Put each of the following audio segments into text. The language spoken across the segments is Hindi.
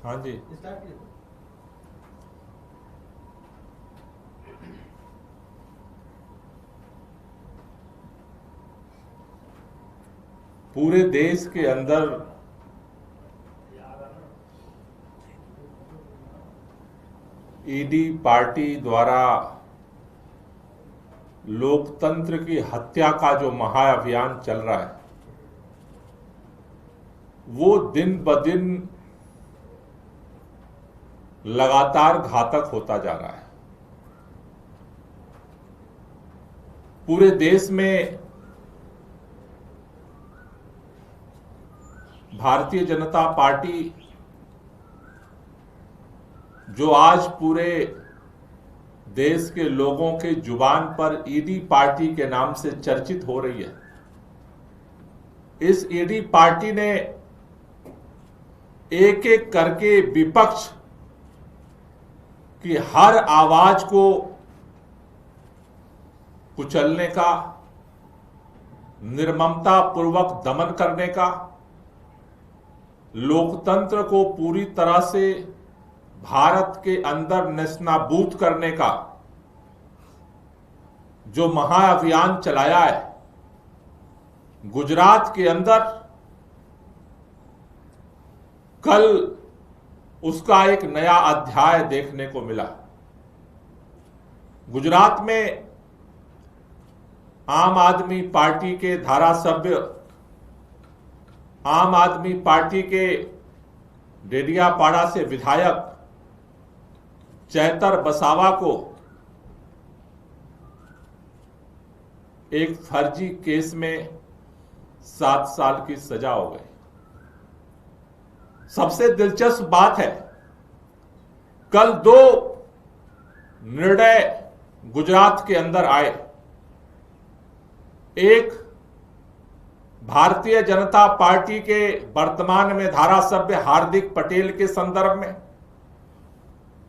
हाँ जी, पूरे देश के अंदर ईडी पार्टी द्वारा लोकतंत्र की हत्या का जो महाअभियान चल रहा है वो दिन ब दिन लगातार घातक होता जा रहा है। पूरे देश में भारतीय जनता पार्टी जो आज पूरे देश के लोगों के जुबान पर ईडी पार्टी के नाम से चर्चित हो रही है, इस ईडी पार्टी ने एक एक करके विपक्ष की हर आवाज को कुचलने का, निर्ममता पूर्वक दमन करने का, लोकतंत्र को पूरी तरह से भारत के अंदर नेस्तनाबूद करने का जो महाअभियान चलाया है। गुजरात के अंदर कल उसका एक नया अध्याय देखने को मिला। गुजरात में आम आदमी पार्टी के धारासभ्य, आम आदमी पार्टी के डेडियापाड़ा से विधायक चैतर बसावा को एक फर्जी केस में 7 साल की सजा हो गई। सबसे दिलचस्प बात है, कल 2 निर्णय गुजरात के अंदर आए। एक भारतीय जनता पार्टी के वर्तमान में धारासभ्य हार्दिक पटेल के संदर्भ में,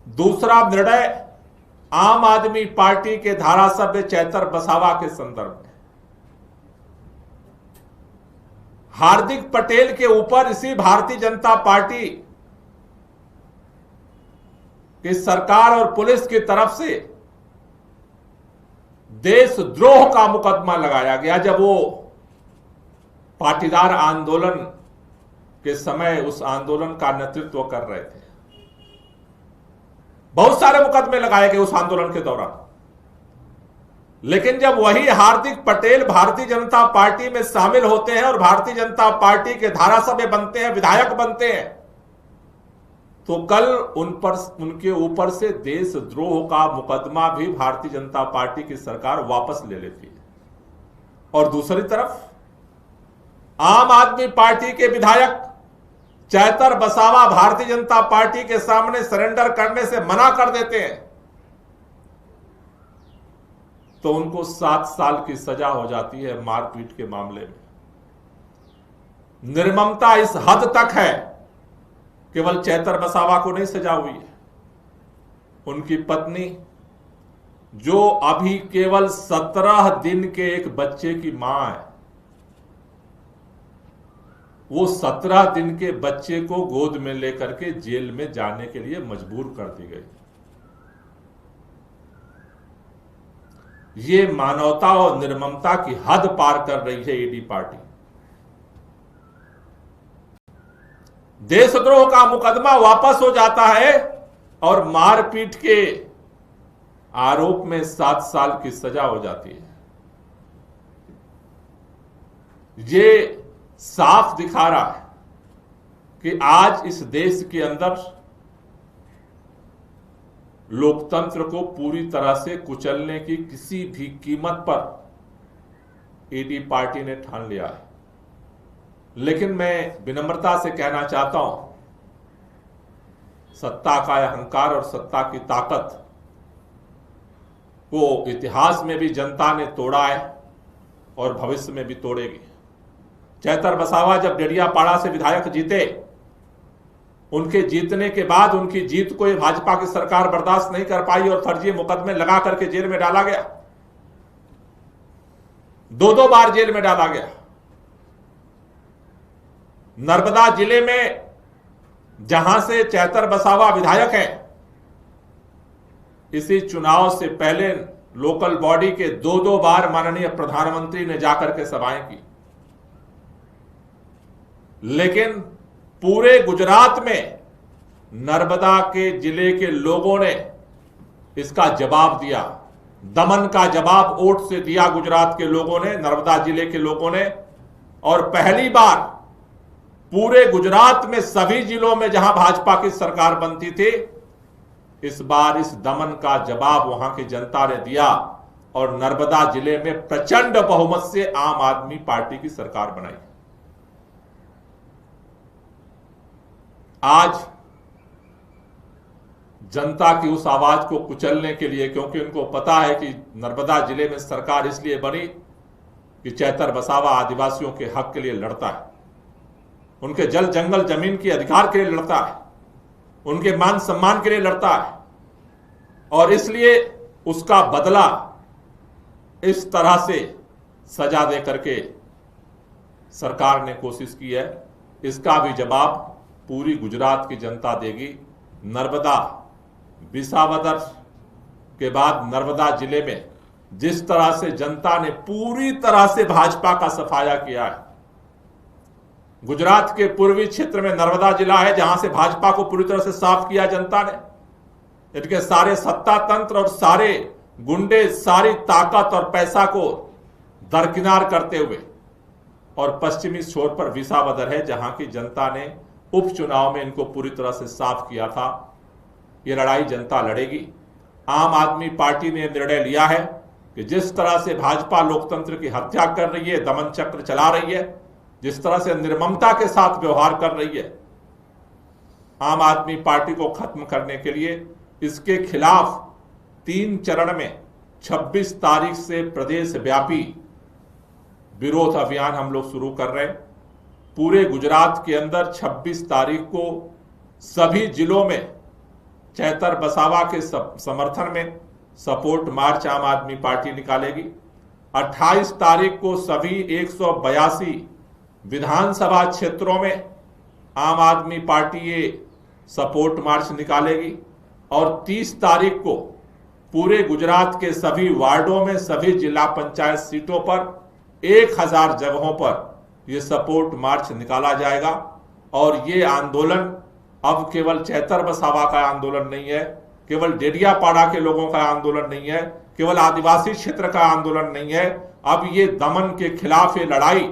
दूसरा निर्णय आम आदमी पार्टी के धारासभ्य चैतर बसावा के संदर्भ में। हार्दिक पटेल के ऊपर इसी भारतीय जनता पार्टी की सरकार और पुलिस की तरफ से देशद्रोह का मुकदमा लगाया गया, जब वो पाटीदार आंदोलन के समय उस आंदोलन का नेतृत्व कर रहे थे। बहुत सारे मुकदमे लगाए गए उस आंदोलन के दौरान, लेकिन जब वही हार्दिक पटेल भारतीय जनता पार्टी में शामिल होते हैं और भारतीय जनता पार्टी के धारासभ्य बनते हैं, विधायक बनते हैं, तो कल उनके ऊपर से देशद्रोह का मुकदमा भी भारतीय जनता पार्टी की सरकार वापस ले लेती है। और दूसरी तरफ आम आदमी पार्टी के विधायक चैतर बसावा भारतीय जनता पार्टी के सामने सरेंडर करने से मना कर देते हैं, तो उनको 7 साल की सजा हो जाती है मारपीट के मामले में। निर्ममता इस हद तक है, केवल चैतर बसावा को नहीं सजा हुई है, उनकी पत्नी जो अभी केवल 17 दिन के एक बच्चे की मां है, वो 17 दिन के बच्चे को गोद में लेकर के जेल में जाने के लिए मजबूर कर दी गई। ये मानवता और निर्ममता की हद पार कर रही है ईडी पार्टी। देशद्रोह का मुकदमा वापस हो जाता है और मारपीट के आरोप में 7 साल की सजा हो जाती है। ये साफ दिखा रहा है कि आज इस देश के अंदर लोकतंत्र को पूरी तरह से कुचलने की किसी भी कीमत पर ईडी पार्टी ने ठान लिया है। लेकिन मैं विनम्रता से कहना चाहता हूं, सत्ता का अहंकार और सत्ता की ताकत को इतिहास में भी जनता ने तोड़ा है और भविष्य में भी तोड़ेगी। चैतर बसावा जब डेडियापाड़ा से विधायक जीते, उनके जीतने के बाद उनकी जीत को ये भाजपा की सरकार बर्दाश्त नहीं कर पाई और फर्जी मुकदमे लगा करके जेल में डाला गया। 2-2 बार जेल में डाला गया। नर्मदा जिले में जहां से चैतर बसावा विधायक हैं, इसी चुनाव से पहले लोकल बॉडी के 2-2 बार माननीय प्रधानमंत्री ने जाकर के सभाएं की, लेकिन पूरे गुजरात में नर्मदा के जिले के लोगों ने इसका जवाब दिया। दमन का जवाब वोट से दिया गुजरात के लोगों ने, नर्मदा जिले के लोगों ने। और पहली बार पूरे गुजरात में सभी जिलों में जहां भाजपा की सरकार बनती थी, इस बार इस दमन का जवाब वहां की जनता ने दिया और नर्मदा जिले में प्रचंड बहुमत से आम आदमी पार्टी की सरकार बनाई। आज जनता की उस आवाज को कुचलने के लिए, क्योंकि उनको पता है कि नर्मदा जिले में सरकार इसलिए बनी कि चैतर बसावा आदिवासियों के हक के लिए लड़ता है, उनके जल जंगल जमीन के अधिकार के लिए लड़ता है, उनके मान सम्मान के लिए लड़ता है, और इसलिए उसका बदला इस तरह से सजा दे करके सरकार ने कोशिश की है। इसका भी जवाब पूरी गुजरात की जनता देगी। नर्मदा विसावदर के बाद नर्मदा जिले में जिस तरह से जनता ने पूरी तरह से भाजपा का सफाया किया है, गुजरात के पूर्वी क्षेत्र में नर्मदा जिला है जहां से भाजपा को पूरी तरह से साफ किया जनता ने। इनके सारे सत्ता तंत्र और सारे गुंडे सारी ताकत और पैसा को दरकिनार करते हुए, और पश्चिमी छोर पर विसावदर है जहां की जनता ने उपचुनाव में इनको पूरी तरह से साफ किया था। ये लड़ाई जनता लड़ेगी। आम आदमी पार्टी ने निर्णय लिया है कि जिस तरह से भाजपा लोकतंत्र की हत्या कर रही है, दमन चक्र चला रही है, जिस तरह से निर्ममता के साथ व्यवहार कर रही है, आम आदमी पार्टी को खत्म करने के लिए इसके खिलाफ 3 चरण में 26 तारीख से प्रदेश व्यापी विरोध अभियान हम लोग शुरू कर रहे हैं। पूरे गुजरात के अंदर 26 तारीख को सभी जिलों में चैतर बसावा के समर्थन में सपोर्ट मार्च आम आदमी पार्टी निकालेगी। 28 तारीख को सभी 182 विधानसभा क्षेत्रों में आम आदमी पार्टी ये सपोर्ट मार्च निकालेगी, और 30 तारीख को पूरे गुजरात के सभी वार्डों में सभी जिला पंचायत सीटों पर 1000 जगहों पर यह सपोर्ट मार्च निकाला जाएगा। और ये आंदोलन अब केवल चैतर बसावा का आंदोलन नहीं है, केवल डेडियापाड़ा के लोगों का आंदोलन नहीं है, केवल आदिवासी क्षेत्र का आंदोलन नहीं है। अब ये दमन के खिलाफ ये लड़ाई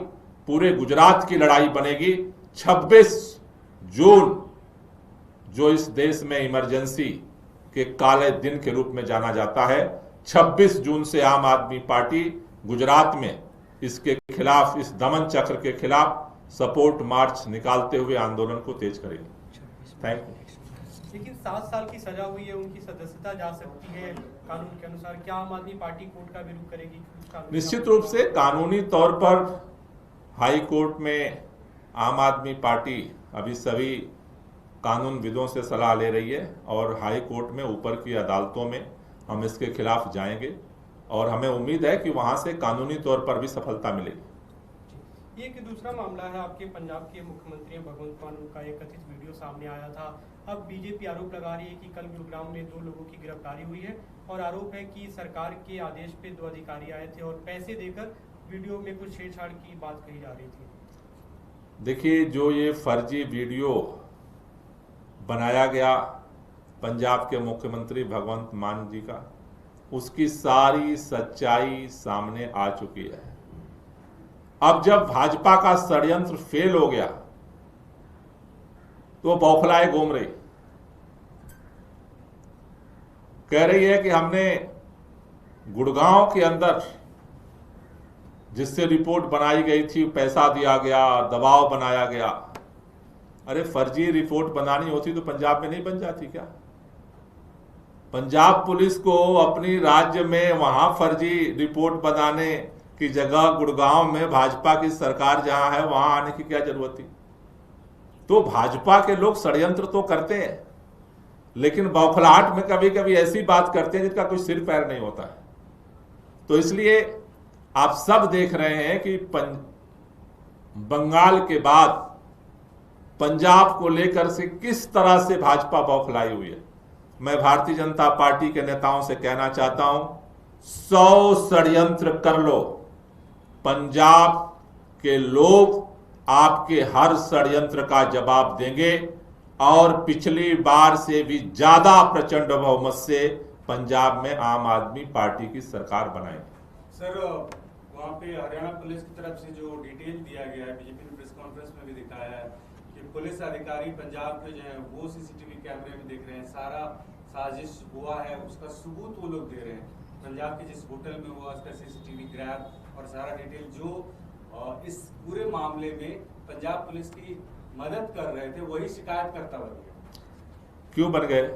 पूरे गुजरात की लड़ाई बनेगी। 26 जून, जो इस देश में इमरजेंसी के काले दिन के रूप में जाना जाता है, 26 जून से आम आदमी पार्टी गुजरात में इसके खिलाफ, इस दमन चक्र के खिलाफ सपोर्ट मार्च निकालते हुए आंदोलन को तेज करेगी। Thank you. लेकिन 7 साल की सजा हुई है, उनकी सदस्यता जा सकती है कानून के अनुसार, क्या आम आदमी पार्टी कोर्ट का विरोध करेगी? निश्चित रूप से कानूनी तौर पर हाई कोर्ट में आम आदमी पार्टी अभी सभी कानूनविदों से सलाह ले रही है, और हाई कोर्ट में ऊपर की अदालतों में हम इसके खिलाफ जाएंगे, और हमें उम्मीद है कि वहां से कानूनी तौर पर भी सफलता मिलेगी। ये कि दूसरा मामला है, आपके पंजाब के मुख्यमंत्री भगवंत मान का एक कथित वीडियो सामने आया था। अब बीजेपी आरोप लगा रही है कि कल गुरुग्राम में 2 लोगों की गिरफ्तारी हुई है, और आरोप है कि सरकार के आदेश पे 2 अधिकारी आए थे और पैसे देकर वीडियो में कुछ छेड़छाड़ की बात कही जा रही थी। देखिए, जो ये फर्जी वीडियो बनाया गया पंजाब के मुख्यमंत्री भगवंत मान जी का, उसकी सारी सच्चाई सामने आ चुकी है। अब जब भाजपा का षड्यंत्र फेल हो गया तो बौखलाए घूम रही, कह रही है कि हमने गुड़गांव के अंदर जिससे रिपोर्ट बनाई गई थी पैसा दिया गया, दबाव बनाया गया। अरे फर्जी रिपोर्ट बनानी होती तो पंजाब में नहीं बन जाती क्या? पंजाब पुलिस को अपनी राज्य में वहां फर्जी रिपोर्ट बनाने की जगह गुड़गांव में भाजपा की सरकार जहां है वहां आने की क्या जरूरत थी? तो भाजपा के लोग षड्यंत्र तो करते हैं, लेकिन बौखलाहट में कभी कभी ऐसी बात करते हैं जिसका कोई सिर पैर नहीं होता है। तो इसलिए आप सब देख रहे हैं कि बंगाल के बाद पंजाब को लेकर से किस तरह से भाजपा बौखलाई हुई है। मैं भारतीय जनता पार्टी के नेताओं से कहना चाहता हूं, 100 षड्यंत्र कर लो, पंजाब के लोग आपके हर षड्यंत्र का जवाब देंगे और पिछली बार से भी ज्यादा प्रचंड बहुमत से पंजाब में आम आदमी पार्टी की सरकार बनाएंगे। सर, वहाँ पे हरियाणा पुलिस की तरफ से जो डिटेल दिया गया है, बीजेपी ने प्रेस कॉन्फ्रेंस में भी दिखाया है कि पुलिस अधिकारी पंजाब के जो है वो सीसीटीवी कैमरे में देख रहे हैं, सारा साजिश हुआ है उसका सबूत वो लोग दे रहे हैं। पंजाब के जिस होटल में हुआ उसका सीसीटीवी ग्रैब और सारा डिटेल जो इस पूरे मामले में पंजाब पुलिस की मदद कर रहे थे वही शिकायतकर्ता बन गए। क्यों बन गए?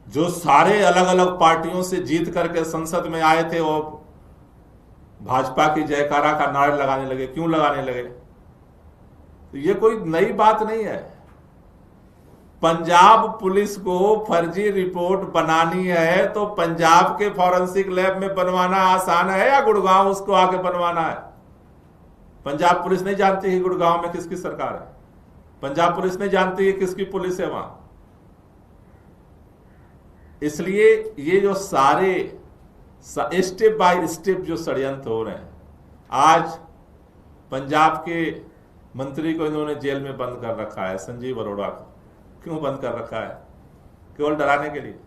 जो सारे अलग अलग पार्टियों से जीत करके संसद में आए थे वो भाजपा की जयकारा का नारे लगाने लगे। क्यों लगाने लगे? तो ये कोई नई बात नहीं है। पंजाब पुलिस को फर्जी रिपोर्ट बनानी है तो पंजाब के फॉरेंसिक लैब में बनवाना आसान है या गुड़गांव उसको आके बनवाना है? पंजाब पुलिस नहीं जानती है गुड़गांव में किसकी सरकार है, पंजाब पुलिस नहीं जानती है किसकी पुलिस है वहां। इसलिए ये जो सारे स्टेप बाय स्टेप जो षड्यंत्र हो रहे हैं, आज पंजाब के मंत्री को इन्होंने जेल में बंद कर रखा है, संजीव अरोड़ा को। क्यों बंद कर रखा है? केवल डराने के लिए।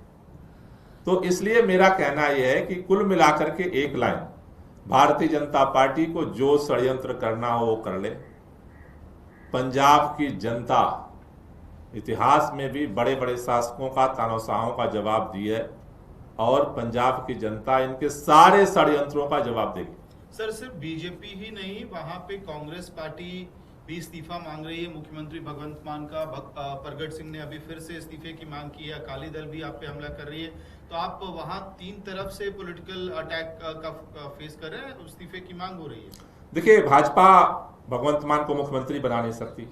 तो इसलिए मेरा कहना यह है कि कुल मिलाकर के एक लाइन, भारतीय जनता पार्टी को जो षड्यंत्र करना हो वो कर ले। पंजाब की जनता इतिहास में भी बड़े बड़े शासकों का, तानाशाहों का जवाब दी है और पंजाब की जनता इनके सारे षड्यंत्रों का जवाब देगी। सर, सिर्फ बीजेपी ही नहीं, वहां पे कांग्रेस पार्टी भी इस्तीफा मांग रही है। मुख्यमंत्री भगवंत मान का प्रगट सिंह ने अभी फिर से इस्तीफे की मांग की है। अकाली दल भी आप पे हमला कर रही है। तो आप वहां तीन तरफ से पॉलिटिकल अटैक का फेस कर रहे हैं, इस्तीफे की मांग हो रही है। देखिए, भाजपा भगवंत मान को मुख्यमंत्री बना नहीं सकती,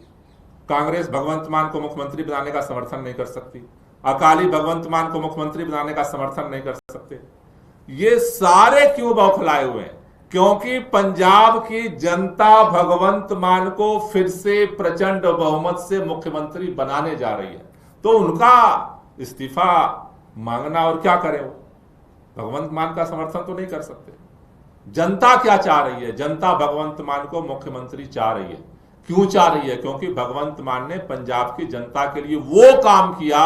कांग्रेस भगवंत मान को मुख्यमंत्री बनाने का समर्थन नहीं कर सकती, अकाली भगवंत मान को मुख्यमंत्री बनाने का समर्थन नहीं कर सकते। ये सारे क्यों बौखलाए हुए हैं? क्योंकि पंजाब की जनता भगवंत मान को फिर से प्रचंड बहुमत से मुख्यमंत्री बनाने जा रही है। तो उनका इस्तीफा मांगना और क्या करे, वो भगवंत मान का समर्थन तो नहीं कर सकते। जनता क्या चाह रही है? जनता भगवंत मान को मुख्यमंत्री चाह रही है। क्यों चाह रही है? क्योंकि भगवंत मान ने पंजाब की जनता के लिए वो काम किया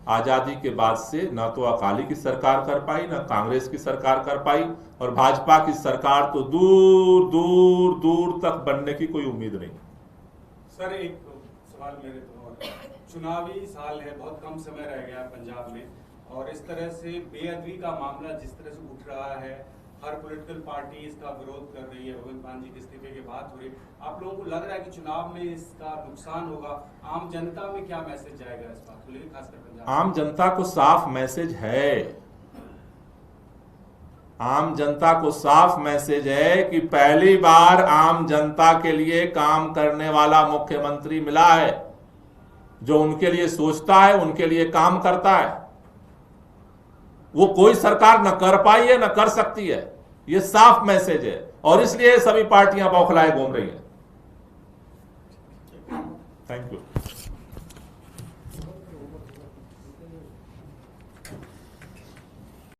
आजादी के बाद से ना तो अकाली की सरकार कर पाई, ना कांग्रेस की सरकार कर पाई, और भाजपा की सरकार तो दूर दूर दूर तक बनने की कोई उम्मीद नहीं। सर, एक सवाल मेरे तो, चुनावी साल है, बहुत कम समय रह गया पंजाब में, और इस तरह से बेअदबी का मामला जिस तरह से उठ रहा है, हर पॉलिटिकल पार्टी इसका विरोध कर रही है, भगवंत मान जी के इस्तीफे की बात हो रही है, आप लोगों को लग रहा है कि चुनाव में इसका नुकसान होगा? आम जनता में क्या मैसेज जाएगा इस बात को लेकर, खासकर पंजाब? आम जनता को साफ मैसेज है, आम जनता को साफ मैसेज है कि पहली बार आम जनता के लिए काम करने वाला मुख्यमंत्री मिला है, जो उनके लिए सोचता है, उनके लिए काम करता है। वो कोई सरकार न कर पाई है, न कर सकती है। ये साफ मैसेज है और इसलिए सभी पार्टियां बौखलाए घूम रही हैं। Thank you.